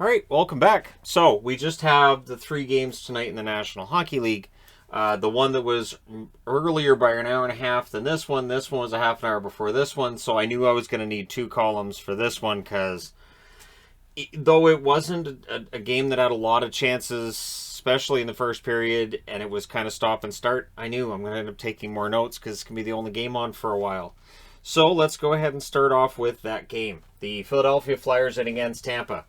All right, welcome back. So we just have the 3 games tonight in the National Hockey League. The one that was earlier by an hour and a half than this one. This one was a half an hour before this one. So I knew I was going to need 2 columns for this one because though it wasn't a game that had a lot of chances, especially in the first period, and it was kind of stop and start, I knew I'm going to end up taking more notes because it's going to be the only game on for a while. So let's go ahead and start off with that game. The Philadelphia Flyers in against Tampa.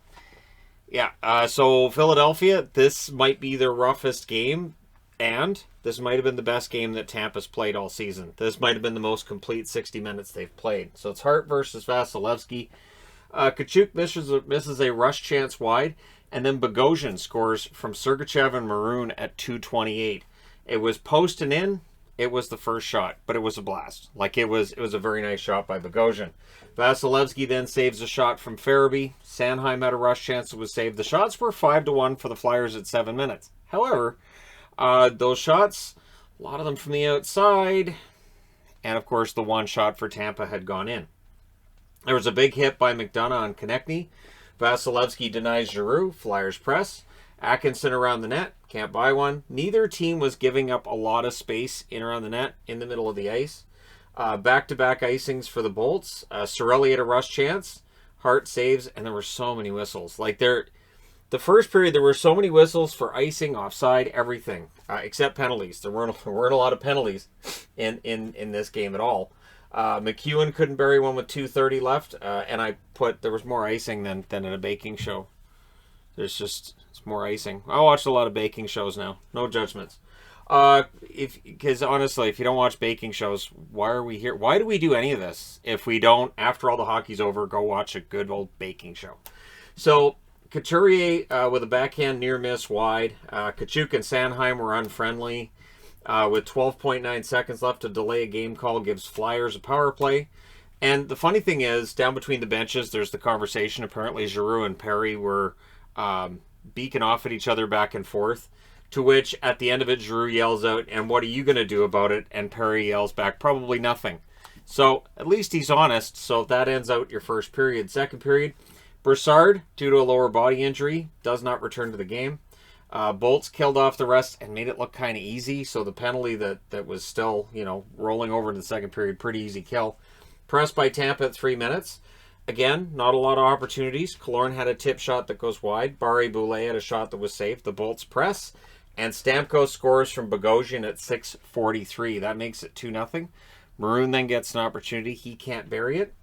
Yeah, so Philadelphia, this might be their roughest game, and this might have been the best game that Tampa's played all season. This might have been the most complete 60 minutes they've played. So it's Hart versus Vasilevsky. Tkachuk misses a rush chance wide, and then Bogosian scores from Sergachev and Maroon at 2:28. It was post and in. It was the first shot, but it was a blast. It was a very nice shot by Bogosian. Vasilevsky then saves a shot from Farabee. Sanheim had a rush chance that was saved. The shots were 5-1 for the Flyers at 7 minutes. However, those shots, a lot of them from the outside, and of course the one shot for Tampa had gone in. There was a big hit by McDonough on Konechny. Vasilevsky denies Giroux. Flyers press. Atkinson around the net. Can't buy one. Neither team was giving up a lot of space in around the net in the middle of the ice. Back-to-back icings for the Bolts. Cirelli had a rush chance. Hart saves, and there were so many whistles. The first period, there were so many whistles for icing, offside, everything, except penalties. There weren't a lot of penalties in this game at all. McEwen couldn't bury one with 2:30 left, and I put there was more icing than in a baking show. It's more icing. I watch a lot of baking shows now. No judgments. Because honestly, if you don't watch baking shows, why are we here? Why do we do any of this if we don't, after all the hockey's over, go watch a good old baking show? So Couturier with a backhand near miss wide. Tkachuk and Sanheim were unfriendly. With 12.9 seconds left to delay a game call gives Flyers a power play. And the funny thing is, down between the benches, there's the conversation. Apparently, Giroux and Perry were beaking off at each other back and forth. To which, at the end of it, Giroux yells out, "And what are you going to do about it?" And Perry yells back, "Probably nothing." So, at least he's honest. So, that ends out your first period. Second period, Broussard, due to a lower body injury, does not return to the game. Bolts killed off the rest and made it look kind of easy. So, the penalty that was still, rolling over into the second period, pretty easy kill. Pressed by Tampa at 3 minutes. Again, not a lot of opportunities. Killorn had a tip shot that goes wide. Barré-Boulet had a shot that was saved. The Bolts press. And Stamkos scores from Bogosian at 6:43. That makes it 2-0. Maroon then gets an opportunity. He can't bury it.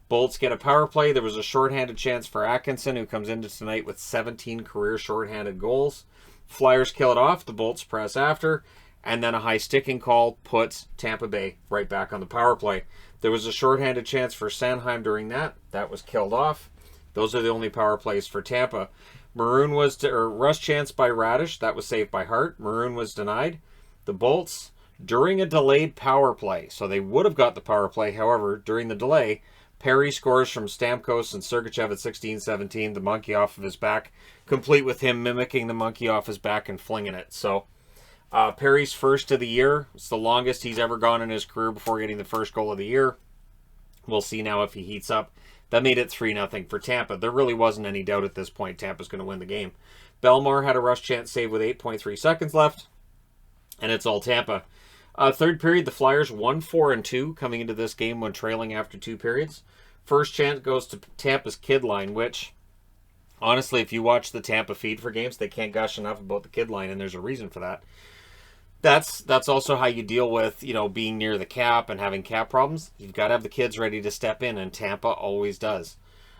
Bolts get a power play. There was a shorthanded chance for Atkinson, who comes into tonight with 17 career shorthanded goals. Flyers kill it off. The Bolts press after. And then a high sticking call puts Tampa Bay right back on the power play. There was a shorthanded chance for Sanheim during that. That was killed off. Those are the only power plays for Tampa. Maroon was rush chance by Radish. That was saved by Hart. Maroon was denied. The Bolts, during a delayed power play, so they would have got the power play. However, during the delay, Perry scores from Stamkos and Sergachev at 16-17. The monkey off of his back, complete with him mimicking the monkey off his back and flinging it. So Perry's first of the year. It's the longest he's ever gone in his career before getting the first goal of the year. We'll see now if he heats up. That made it 3-0 for Tampa. There really wasn't any doubt at this point Tampa's going to win the game. Bellemare had a rush chance save with 8.3 seconds left, and it's all Tampa. Third period, the Flyers 1-4-2 coming into this game when trailing after 2 periods. First chance goes to Tampa's kid line, which, honestly, if you watch the Tampa feed for games, they can't gush enough about the kid line, and there's a reason for that. That's also how you deal with, being near the cap and having cap problems. You've got to have the kids ready to step in, and Tampa always does.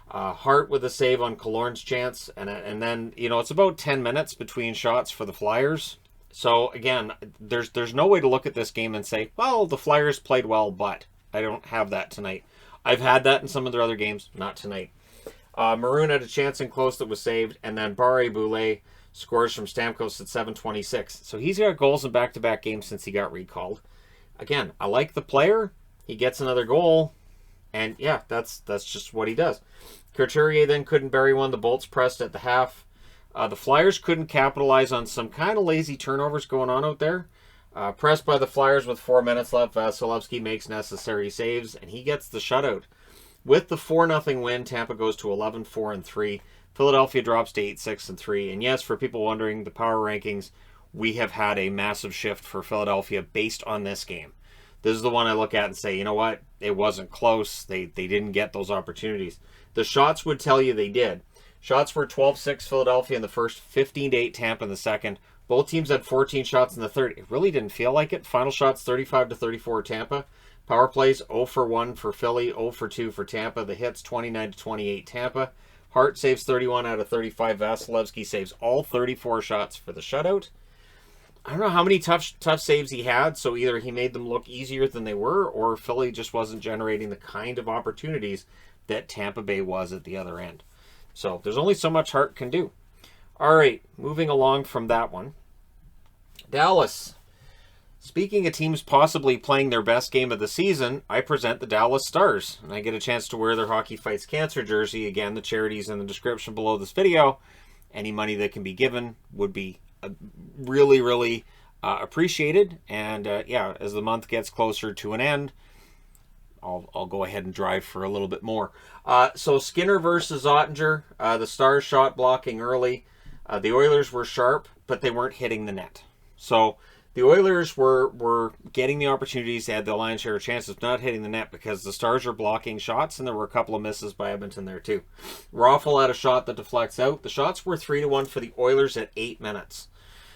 Hart with a save on Killorn's chance, and then, it's about 10 minutes between shots for the Flyers. So, again, there's no way to look at this game and say, well, the Flyers played well, but I don't have that tonight. I've had that in some of their other games, not tonight. Maroon had a chance in close that was saved, and then Barré-Boulet scores from Stamkos at 7:26. So he's got goals in back-to-back games since he got recalled. Again, I like the player. He gets another goal. And yeah, that's just what he does. Couturier then couldn't bury one. The Bolts pressed at the half. The Flyers couldn't capitalize on some kind of lazy turnovers going on out there. Pressed by the Flyers with 4 minutes left, Vasilevsky makes necessary saves, and he gets the shutout. With the 4-0 win, Tampa goes to 11-4-3. Philadelphia drops to 8-6-3. And yes, for people wondering, the power rankings, we have had a massive shift for Philadelphia based on this game. This is the one I look at and say, you know what? It wasn't close. They didn't get those opportunities. The shots would tell you they did. Shots were 12-6 Philadelphia in the first, 15-8 Tampa in the second. Both teams had 14 shots in the third. It really didn't feel like it. Final shots 35-34 Tampa. Power plays 0 for 1 for Philly, 0 for 2 for Tampa. The hits 29-28 Tampa. Hart saves 31 out of 35. Vasilevsky saves all 34 shots for the shutout. I don't know how many tough saves he had, so either he made them look easier than they were, or Philly just wasn't generating the kind of opportunities that Tampa Bay was at the other end. So there's only so much Hart can do. All right, moving along from that one. Dallas. Speaking of teams possibly playing their best game of the season, I present the Dallas Stars. And I get a chance to wear their Hockey Fights Cancer jersey. Again, the charity's in the description below this video. Any money that can be given would be really, really appreciated. And yeah, as the month gets closer to an end, I'll go ahead and drive for a little bit more. So Skinner versus Ottinger. The Stars shot blocking early. The Oilers were sharp, but they weren't hitting the net. So the Oilers were getting the opportunities. They had the lion's share of chances, not hitting the net because the Stars were blocking shots, and there were a couple of misses by Edmonton there too. Raffl had a shot that deflects out. The shots were 3-1 for the Oilers at 8 minutes.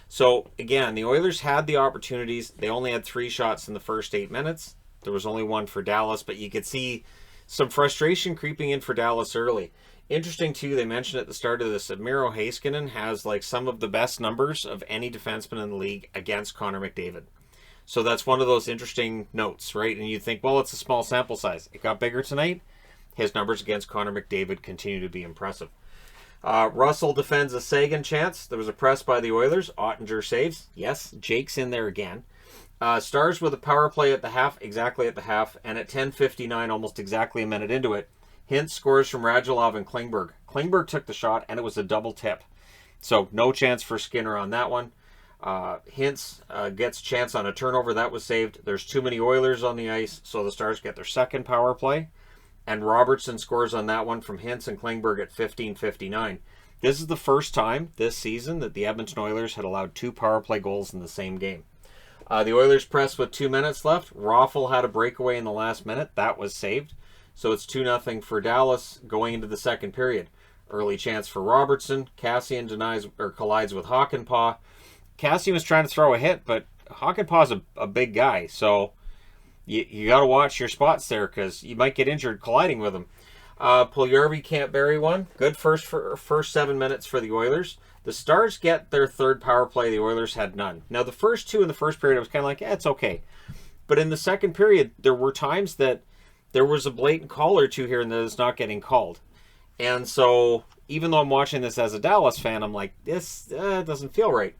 So again, the Oilers had the opportunities. They only had 3 shots in the first 8 minutes. There was only 1 for Dallas, but you could see some frustration creeping in for Dallas early. Interesting, too, they mentioned at the start of this that Miro Heiskanen has like some of the best numbers of any defenseman in the league against Connor McDavid. So that's one of those interesting notes, right? And you think, well, it's a small sample size. It got bigger tonight. His numbers against Connor McDavid continue to be impressive. Russell defends a Sagan chance. There was a press by the Oilers. Ottinger saves. Yes, Jake's in there again. Stars with a power play at the half, exactly at the half, and at 10:59, almost exactly a minute into it, Hintz scores from Radulov and Klingberg. Klingberg took the shot, and it was a double tip. So no chance for Skinner on that one. Hintz gets chance on a turnover. That was saved. There's too many Oilers on the ice, so the Stars get their second power play. And Robertson scores on that one from Hintz and Klingberg at 15:59. This is the first time this season that the Edmonton Oilers had allowed 2 power play goals in the same game. The Oilers pressed with 2 minutes left. Raffl had a breakaway in the last minute. That was saved. So it's 2-0 for Dallas going into the second period. Early chance for Robertson. Cassian collides with Hakanpää. Cassian was trying to throw a hit, but Hakanpää's a big guy. So you got to watch your spots there because you might get injured colliding with him. Puljujarvi can't bury one. Good first 7 minutes for the Oilers. The Stars get their third power play. The Oilers had none. Now, the first 2 in the first period, I was kind of like, it's okay. But in the second period, there were times that there was a blatant call or 2 here and that is not getting called. And so, even though I'm watching this as a Dallas fan, I'm like, this doesn't feel right.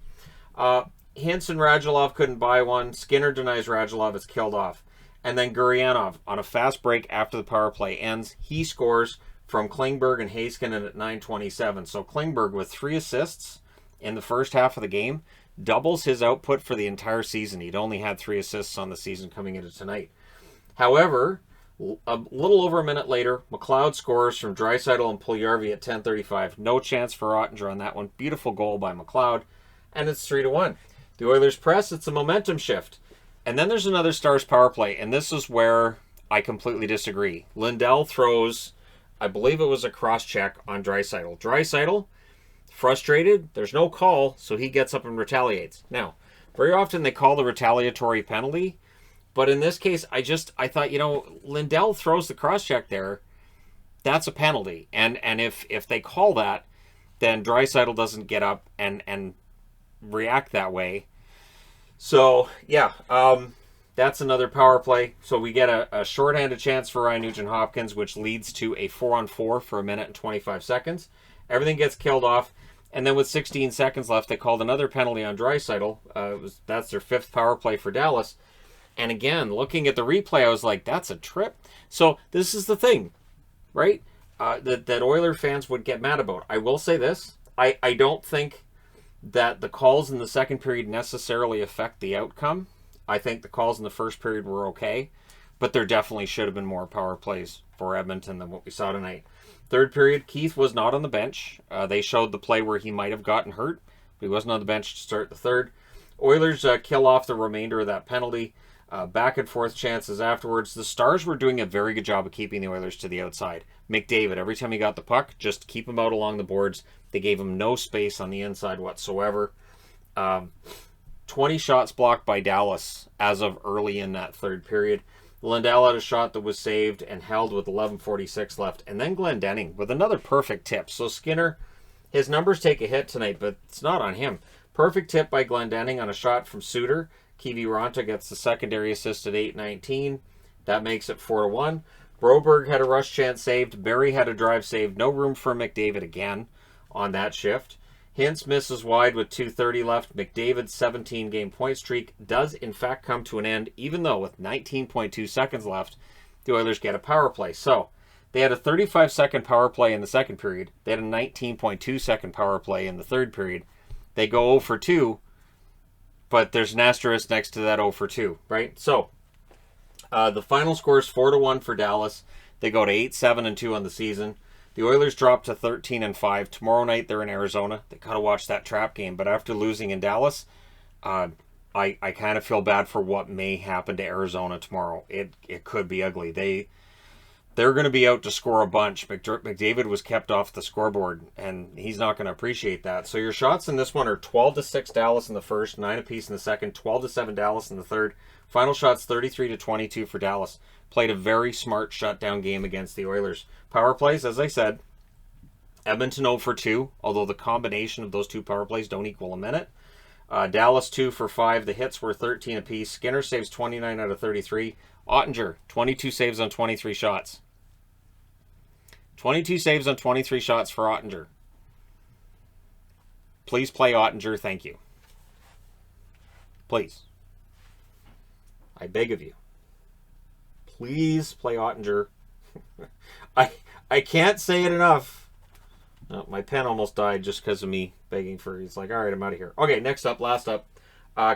Hintz and Radulov couldn't buy one. Skinner denies Radulov. It's killed off. And then Gurianov, on a fast break after the power play ends, he scores from Klingberg and Heiskanen at 9:27. So Klingberg with 3 assists in the first half of the game doubles his output for the entire season. He'd only had 3 assists on the season coming into tonight. However, a little over a minute later, McLeod scores from Draisaitl and Puljujarvi at 10:35. No chance for Ottinger on that one. Beautiful goal by McLeod, and it's 3-1. The Oilers press. It's a momentum shift. And then there's another Stars power play, and this is where I completely disagree. Lindell throws, I believe it was a cross-check on Draisaitl. Draisaitl, frustrated, there's no call, so he gets up and retaliates. Now, very often they call the retaliatory penalty, but in this case, I thought, Lindell throws the cross-check there, that's a penalty. And if they call that, then Draisaitl doesn't get up and react that way. So, yeah, that's another power play. So we get a shorthanded chance for Ryan Nugent-Hopkins, which leads to a 4-on-4 for 1 minute and 25 seconds. Everything gets killed off. And then with 16 seconds left, they called another penalty on Draisaitl. That's their 5th power play for Dallas. And again, looking at the replay, I was like, that's a trip. So this is the thing, right, that Oiler fans would get mad about. I will say this. I don't think that the calls in the second period necessarily affect the outcome. I think the calls in the first period were okay, but there definitely should have been more power plays for Edmonton than what we saw tonight. Third period, Keith was not on the bench. They showed the play where he might have gotten hurt. But he wasn't on the bench to start the third. Oilers kill off the remainder of that penalty. Back and forth chances afterwards. The Stars were doing a very good job of keeping the Oilers to the outside. McDavid, every time he got the puck, just keep him out along the boards. They gave him no space on the inside whatsoever. 20 shots blocked by Dallas as of early in that third period. Lindell had a shot that was saved and held with 11:46 left. And then Glendening with another perfect tip. So Skinner, his numbers take a hit tonight, but it's not on him. Perfect tip by Glendening on a shot from Suter. Kiviranta gets the secondary assist at 8:19. That makes it 4-1. Broberg had a rush chance saved. Barry had a drive saved. No room for McDavid again on that shift. Hintz misses wide with 2:30 left. McDavid's 17-game point streak does in fact come to an end, even though with 19.2 seconds left, the Oilers get a power play. So they had a 35-second power play in the second period. They had a 19.2-second power play in the third period. They go 0 for 2, but there's an asterisk next to that 0 for 2, right? So the final score is 4-1 for Dallas. They go to 8-7-2 on the season. The Oilers drop to 13-5. Tomorrow night they're in Arizona. They gotta watch that trap game. But after losing in Dallas, I kind of feel bad for what may happen to Arizona tomorrow. It could be ugly. They're going to be out to score a bunch. McDavid was kept off the scoreboard, and he's not going to appreciate that. So your shots in this one are 12-6 Dallas in the first, 9 apiece in the second, 12-7 Dallas in the third. Final shots 33-22 for Dallas. Played a very smart shutdown game against the Oilers. Power plays, as I said, Edmonton 0 for 2, although the combination of those two power plays don't equal a minute. Dallas 2 for 5. The hits were 13 apiece. Skinner saves 29 out of 33. Ottinger, 22 saves on 23 shots. 22 saves on 23 shots for Ottinger. Please play Ottinger, thank you. Please. I beg of you. Please play Ottinger. I can't say it enough. Oh, my pen almost died just because of me begging for it. It's like, all right, I'm out of here. Okay, next up, last up.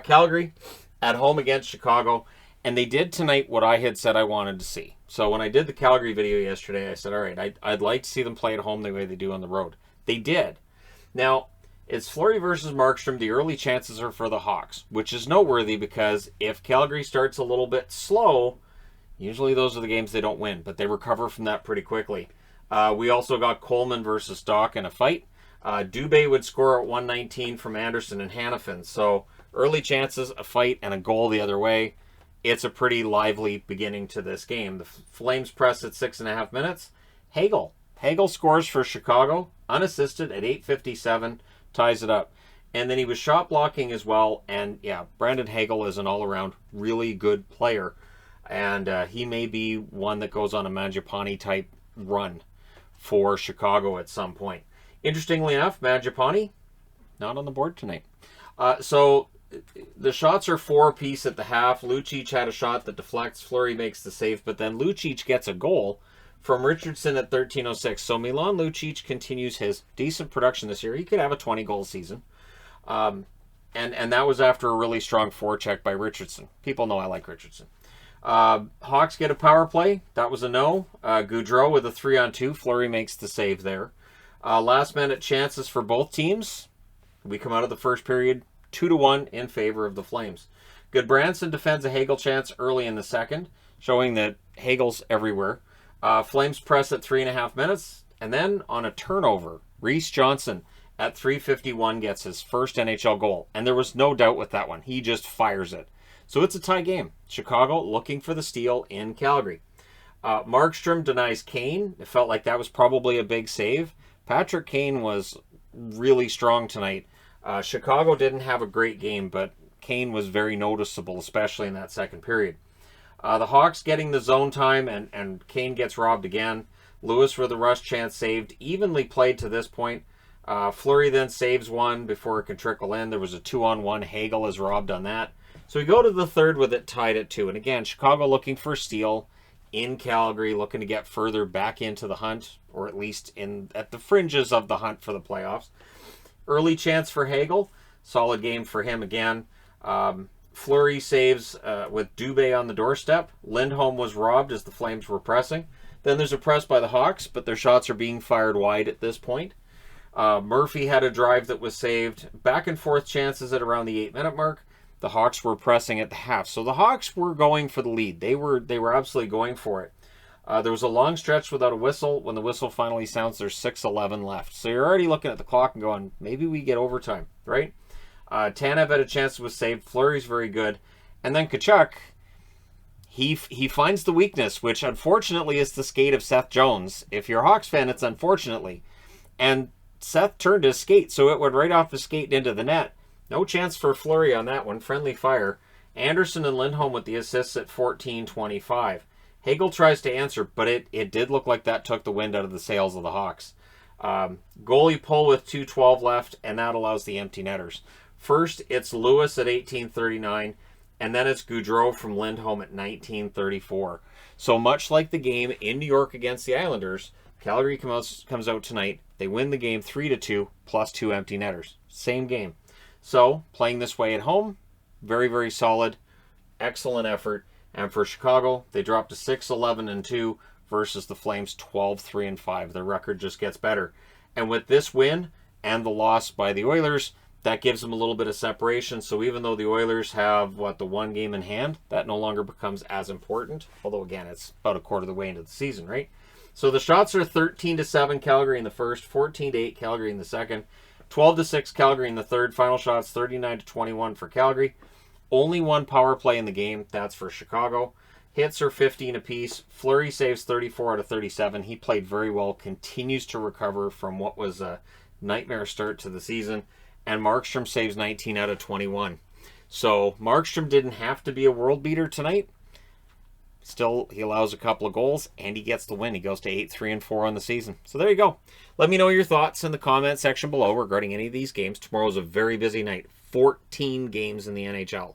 Calgary at home against Chicago. And they did tonight what I had said I wanted to see. So when I did the Calgary video yesterday, I said, all right, I'd like to see them play at home the way they do on the road. They did. Now, it's Fleury versus Markstrom. The early chances are for the Hawks, which is noteworthy because if Calgary starts a little bit slow, usually those are the games they don't win, but they recover from that pretty quickly. We also got Coleman versus Stock in a fight. Dubé would score at 119 from Anderson and Hannafin. So early chances, a fight, and a goal the other way. It's a pretty lively beginning to this game. The Flames press at 6.5 minutes. Hagel scores for Chicago, unassisted at 8:57, ties it up. And then he was shot blocking as well. And yeah, Brandon Hagel is an all-around really good player. And he may be one that goes on a Mangiapane type run for Chicago at some point. Interestingly enough, Mangiapane, not on the board tonight. So the shots are 4 apiece at the half. Lucic had a shot that deflects. Fleury makes the save, but then Lucic gets a goal from Richardson at 13:06. So Milan Lucic continues his decent production this year. He could have a 20-goal season. And that was after a really strong forecheck by Richardson. People know I like Richardson. Hawks get a power play. That was a no. Goudreau with a 3-on-2. Fleury makes the save there. Last minute chances for both teams. We come out of the first period 2-1 in favor of the Flames. Goodbranson defends a Hagel chance early in the second, showing that Hagel's everywhere. Flames press at 3.5 minutes, and then on a turnover, Reese Johnson at 3:51 gets his first NHL goal. And there was no doubt with that one. He just fires it. So it's a tie game. Chicago looking for the steal in Calgary. Markstrom denies Kane. It felt like that was probably a big save. Patrick Kane was really strong tonight. Chicago didn't have a great game, but Kane was very noticeable, especially in that second period. The Hawks getting the zone time, and Kane gets robbed again. Lewis with a rush chance saved. Evenly played to this point. Fleury then saves one before it can trickle in. There was a 2-on-1. Hagel is robbed on that. So we go to the third with it tied at 2. And again, Chicago looking for a steal in Calgary, looking to get further back into the hunt, or at least at the fringes of the hunt for the playoffs. Early chance for Hagel. Solid game for him again. Fleury saves with Dubé on the doorstep. Lindholm was robbed as the Flames were pressing. Then there's a press by the Hawks, but their shots are being fired wide at this point. Murphy had a drive that was saved. Back and forth chances at around the 8-minute mark. The Hawks were pressing at the half. So the Hawks were going for the lead. They were absolutely going for it. There was a long stretch without a whistle. When the whistle finally sounds, there's 6:11 left. So you're already looking at the clock and going, maybe we get overtime, right? Tanev had a chance that was saved. Fleury's very good. And then Tkachuk, he finds the weakness, which unfortunately is the skate of Seth Jones. If you're a Hawks fan, it's unfortunately. And Seth turned his skate, so it went right off his skate into the net. No chance for Fleury on that one. Friendly fire. Anderson and Lindholm with the assists at 14:25. Hagel tries to answer, but it did look like that took the wind out of the sails of the Hawks. Goalie pull with 2:12 left, and that allows the empty netters. First, it's Lewis at 18:39, and then it's Gaudreau from Lindholm at 19:34. So much like the game in New York against the Islanders, Calgary comes out tonight. They win the game 3-2 plus 2 empty netters. Same game. So playing this way at home, very, very solid. Excellent effort. And for Chicago, they dropped to 6-11-2 versus the Flames 12-3-5. Their record just gets better. And with this win and the loss by the Oilers, that gives them a little bit of separation. So even though the Oilers have, the one game in hand, that no longer becomes as important. Although, again, it's about a quarter of the way into the season, right? So the shots are 13-7 Calgary in the first, 14-8 Calgary in the second, 12-6 Calgary in the third. Final shots 39-21 for Calgary. Only one power play in the game. That's for Chicago. Hits are 15 apiece. Fleury saves 34 out of 37. He played very well. Continues to recover from what was a nightmare start to the season. And Markstrom saves 19 out of 21. So Markstrom didn't have to be a world beater tonight. Still, he allows a couple of goals, and he gets the win. He goes to 8-3-4 on the season. So there you go. Let me know your thoughts in the comment section below regarding any of these games. Tomorrow's a very busy night. 14 games in the NHL.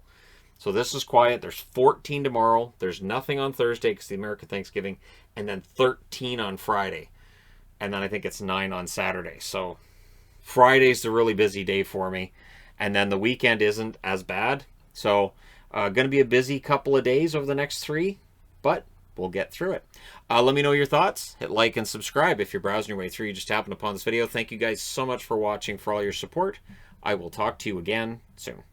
So this is quiet. There's 14 tomorrow. There's nothing on Thursday because the American Thanksgiving. And then 13 on Friday. And then I think it's 9 on Saturday. So Friday's the really busy day for me. And then the weekend isn't as bad. So going to be a busy couple of days over the next 3. But we'll get through it. Let me know your thoughts. Hit like and subscribe if you're browsing your way through. You just happened upon this video. Thank you guys so much for watching, for all your support. I will talk to you again soon.